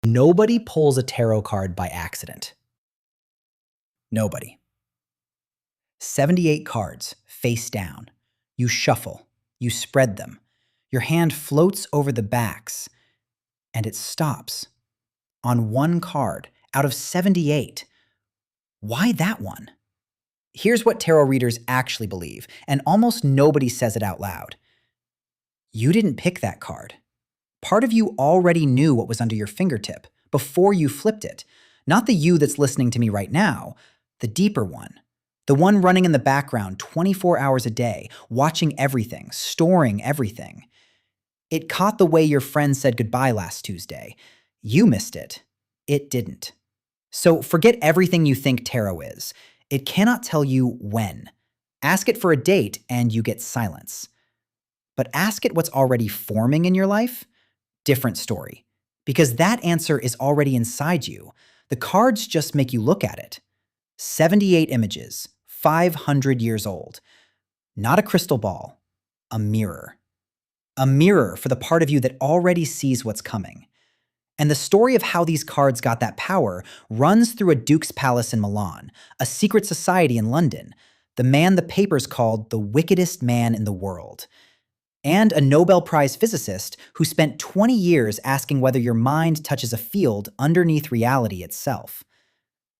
Nobody pulls a tarot card by accident. Nobody. 78 cards, face down. You shuffle. You spread them. Your hand floats over the backs, and it stops on one card out of 78. Why that one? Here's what tarot readers actually believe, and almost nobody says it out loud. You didn't pick that card. Part of you already knew what was under your fingertip before you flipped it. Not the you that's listening to me right now, the deeper one. The one running in the background 24 hours a day, watching everything, storing everything. It caught the way your friend said goodbye last Tuesday. You missed it. It didn't. So forget everything you think tarot is. It cannot tell you when. Ask it for a date and you get silence. But ask it what's already forming in your life? Different story. Because that answer is already inside you. The cards just make you look at it. 78 images, 500 years old. Not a crystal ball, a mirror. A mirror for the part of you that already sees what's coming. And the story of how these cards got that power runs through a duke's palace in Milan, a secret society in London, the man the papers called the wickedest man in the world, and a Nobel Prize physicist who spent 20 years asking whether your mind touches a field underneath reality itself.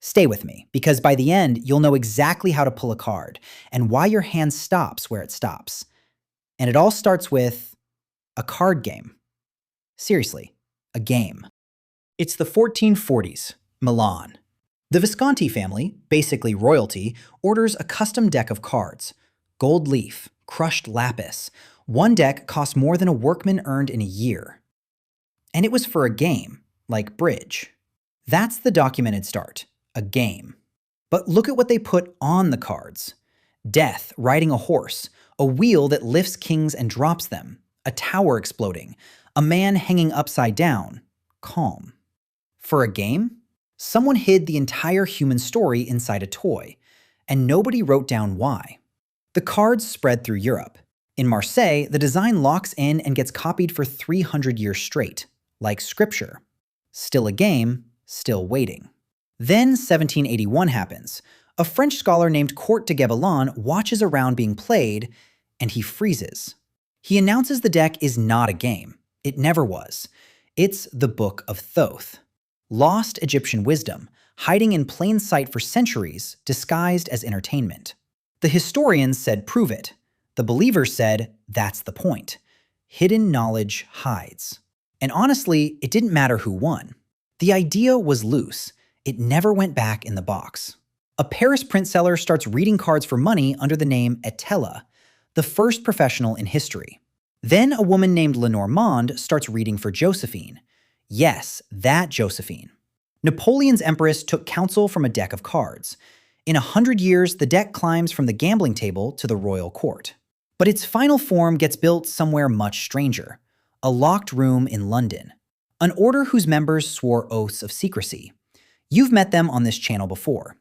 Stay with me, because by the end, you'll know exactly how to pull a card and why your hand stops where it stops. And it all starts with a card game. Seriously, a game. It's the 1440s, Milan. The Visconti family, basically royalty, orders a custom deck of cards. Gold leaf, crushed lapis. One deck cost more than a workman earned in a year. And it was for a game, like bridge. That's the documented start, a game. But look at what they put on the cards. Death riding a horse, a wheel that lifts kings and drops them, a tower exploding, a man hanging upside down, calm. For a game? Someone hid the entire human story inside a toy, and nobody wrote down why. The cards spread through Europe. In Marseille, the design locks in and gets copied for 300 years straight, like scripture. Still a game, still waiting. Then 1781 happens. A French scholar named Court de Gebelin watches a round being played, and he freezes. He announces the deck is not a game. It never was. It's the Book of Thoth. Lost Egyptian wisdom, hiding in plain sight for centuries, disguised as entertainment. The historians said prove it. The believers said that's the point. Hidden knowledge hides. And honestly, it didn't matter who won. The idea was loose. It never went back in the box. A Paris print seller starts reading cards for money under the name Etella, the first professional in history. Then a woman named Lenormand starts reading for Josephine. Yes, that Josephine. Napoleon's empress took counsel from a deck of cards. In 100 years, the deck climbs from the gambling table to the royal court. But its final form gets built somewhere much stranger. A locked room in London. An order whose members swore oaths of secrecy. You've met them on this channel before.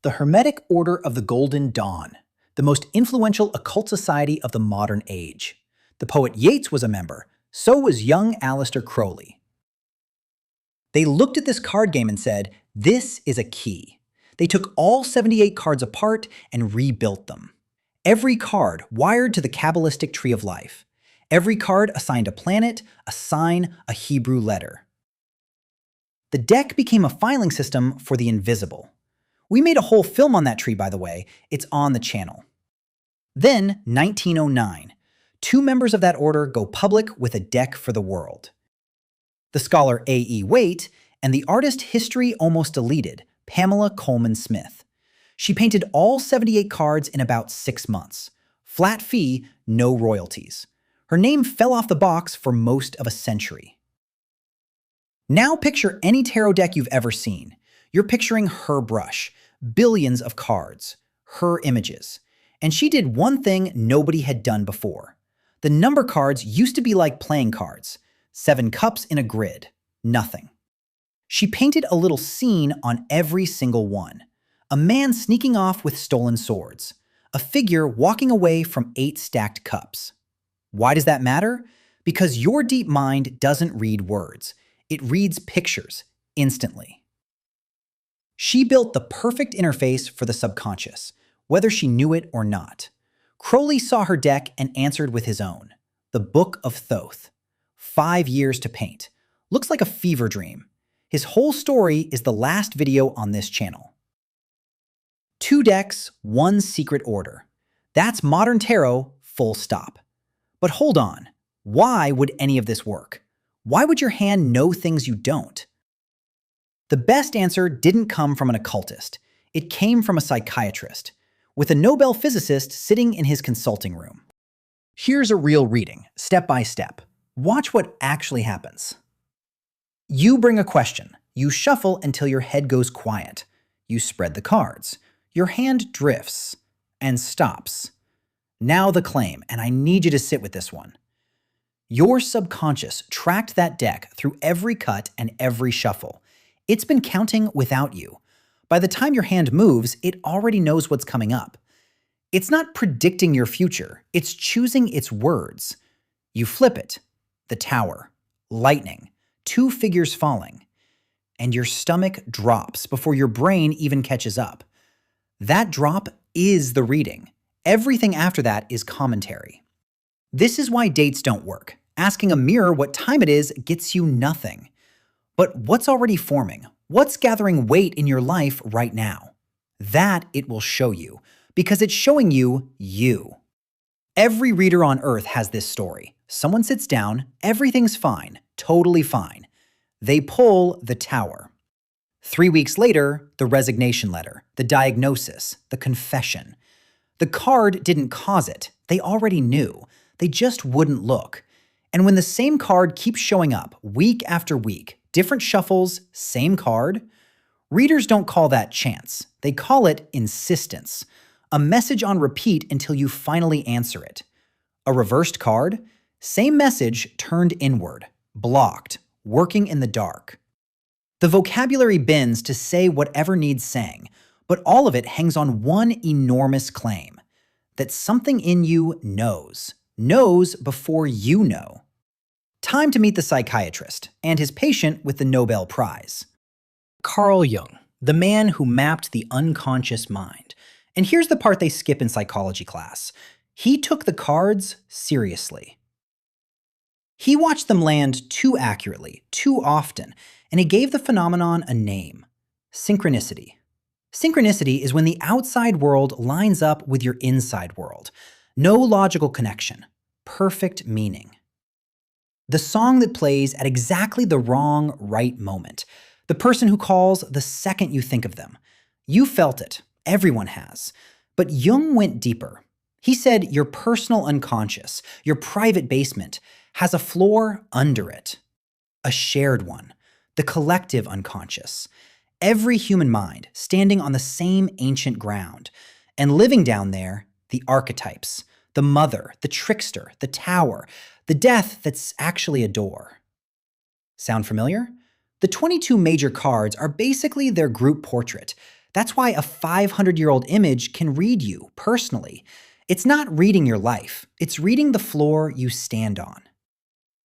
The Hermetic Order of the Golden Dawn, the most influential occult society of the modern age. The poet Yeats was a member, so was young Aleister Crowley. They looked at this card game and said, this is a key. They took all 78 cards apart and rebuilt them. Every card wired to the Kabbalistic tree of life. Every card assigned a planet, a sign, a Hebrew letter. The deck became a filing system for the invisible. We made a whole film on that tree, by the way. It's on the channel. Then, 1909. Two members of that order go public with a deck for the world. The scholar A.E. Waite and the artist history almost deleted, Pamela Coleman Smith. She painted all 78 cards in about 6 months. Flat fee, no royalties. Her name fell off the box for most of a century. Now picture any tarot deck you've ever seen. You're picturing her brush, billions of cards, her images. And she did one thing nobody had done before. The number cards used to be like playing cards. 7 cups in a grid. Nothing. She painted a little scene on every single one. A man sneaking off with stolen swords. A figure walking away from 8 stacked cups. Why does that matter? Because your deep mind doesn't read words. It reads pictures instantly. She built the perfect interface for the subconscious, whether she knew it or not. Crowley saw her deck and answered with his own. The Book of Thoth. 5 years to paint. Looks like a fever dream. His whole story is the last video on this channel. 2 decks, 1 secret order. That's modern tarot, full stop. But hold on. Why would any of this work? Why would your hand know things you don't? The best answer didn't come from an occultist. It came from a psychiatrist, with a Nobel physicist sitting in his consulting room. Here's a real reading, step by step. Watch what actually happens. You bring a question. You shuffle until your head goes quiet. You spread the cards. Your hand drifts and stops. Now the claim, and I need you to sit with this one. Your subconscious tracked that deck through every cut and every shuffle. It's been counting without you. By the time your hand moves, it already knows what's coming up. It's not predicting your future, it's choosing its words. You flip it. The Tower. Lightning. 2 figures falling. And your stomach drops before your brain even catches up. That drop is the reading. Everything after that is commentary. This is why dates don't work. Asking a mirror what time it is gets you nothing. But what's already forming? What's gathering weight in your life right now? That it will show you, because it's showing you you. Every reader on Earth has this story. Someone sits down, everything's fine, totally fine. They pull the Tower. 3 weeks later, the resignation letter, the diagnosis, the confession. The card didn't cause it. They already knew. They just wouldn't look. And when the same card keeps showing up week after week, different shuffles, same card, readers don't call that chance. They call it insistence. A message on repeat until you finally answer it. A reversed card, same message turned inward, blocked, working in the dark. The vocabulary bends to say whatever needs saying, but all of it hangs on one enormous claim, that something in you knows before you know. Time to meet the psychiatrist and his patient with the Nobel Prize. Carl Jung, the man who mapped the unconscious mind. And here's the part they skip in psychology class. He took the cards seriously. He watched them land too accurately, too often, and he gave the phenomenon a name: synchronicity. Synchronicity is when the outside world lines up with your inside world. No logical connection, perfect meaning. The song that plays at exactly the wrong, right moment. The person who calls the second you think of them. You felt it. Everyone has. But Jung went deeper. He said your personal unconscious, your private basement, has a floor under it. A shared one. The collective unconscious. Every human mind standing on the same ancient ground. And living down there, the archetypes. The mother, the trickster, the tower, the death that's actually a door. Sound familiar? The 22 major cards are basically their group portrait. That's why a 500-year-old image can read you personally. It's not reading your life. It's reading the floor you stand on.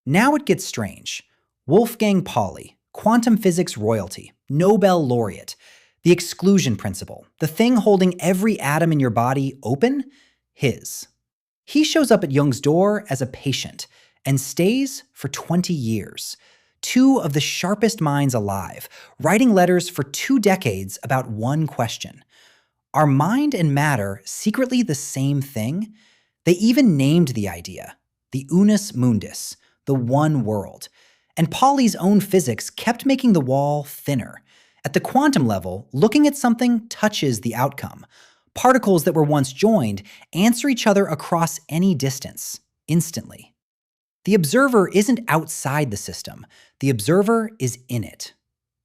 Now it gets strange. Wolfgang Pauli, quantum physics royalty, Nobel laureate, the exclusion principle, the thing holding every atom in your body open, his. He shows up at Jung's door as a patient and stays for 20 years. 2 of the sharpest minds alive, writing letters for 2 decades about one question. Are mind and matter secretly the same thing? They even named the idea, the unus mundus, the one world. And Pauli's own physics kept making the wall thinner. At the quantum level, looking at something touches the outcome. Particles that were once joined answer each other across any distance, instantly. The observer isn't outside the system. The observer is in it.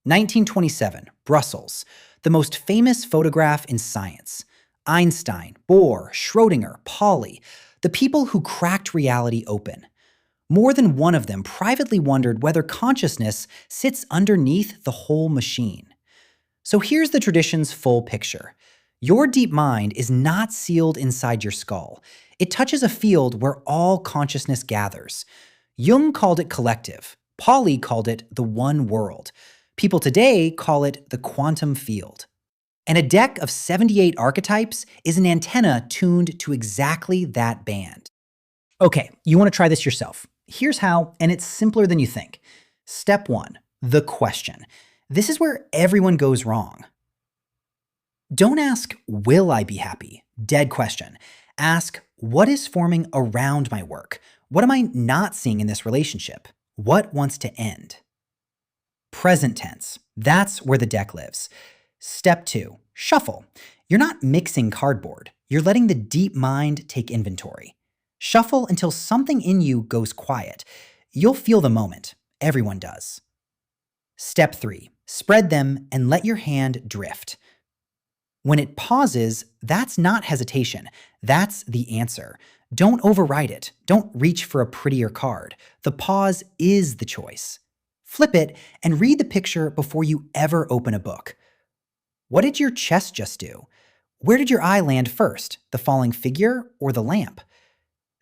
1927, Brussels, the most famous photograph in science. Einstein, Bohr, Schrödinger, Pauli, the people who cracked reality open. More than one of them privately wondered whether consciousness sits underneath the whole machine. So here's the tradition's full picture. Your deep mind is not sealed inside your skull. It touches a field where all consciousness gathers. Jung called it collective. Pauli called it the one world. People today call it the quantum field. And a deck of 78 archetypes is an antenna tuned to exactly that band. Okay, you want to try this yourself. Here's how, and it's simpler than you think. Step 1, the question. This is where everyone goes wrong. Don't ask, will I be happy? Dead question. Ask, what is forming around my work? What am I not seeing in this relationship? What wants to end? Present tense. That's where the deck lives. Step 2, shuffle. You're not mixing cardboard. You're letting the deep mind take inventory. Shuffle until something in you goes quiet. You'll feel the moment. Everyone does. Step 3, spread them and let your hand drift. When it pauses, that's not hesitation. That's the answer. Don't override it. Don't reach for a prettier card. The pause is the choice. Flip it and read the picture before you ever open a book. What did your chest just do? Where did your eye land first? The falling figure or the lamp?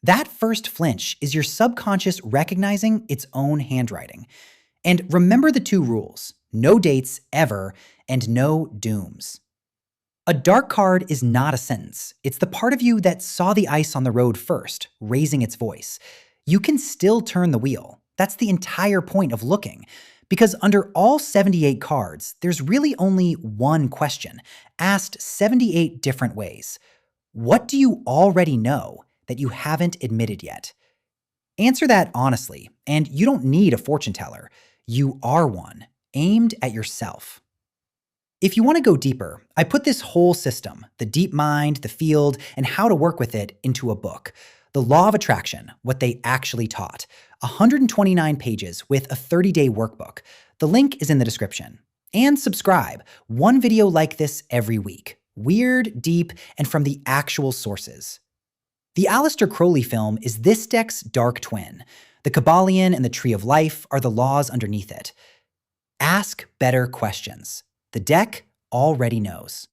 That first flinch is your subconscious recognizing its own handwriting. And remember the 2 rules: no dates ever and no dooms. A dark card is not a sentence. It's the part of you that saw the ice on the road first, raising its voice. You can still turn the wheel. That's the entire point of looking. Because under all 78 cards, there's really only one question, asked 78 different ways. What do you already know that you haven't admitted yet? Answer that honestly, and you don't need a fortune teller. You are one, aimed at yourself. If you want to go deeper, I put this whole system, the deep mind, the field, and how to work with it, into a book. The Law of Attraction, What They Actually Taught. 129 pages with a 30-day workbook. The link is in the description. And subscribe. One video like this every week. Weird, deep, and from the actual sources. The Aleister Crowley film is this deck's dark twin. The Kybalion and the Tree of Life are the laws underneath it. Ask better questions. The deck already knows.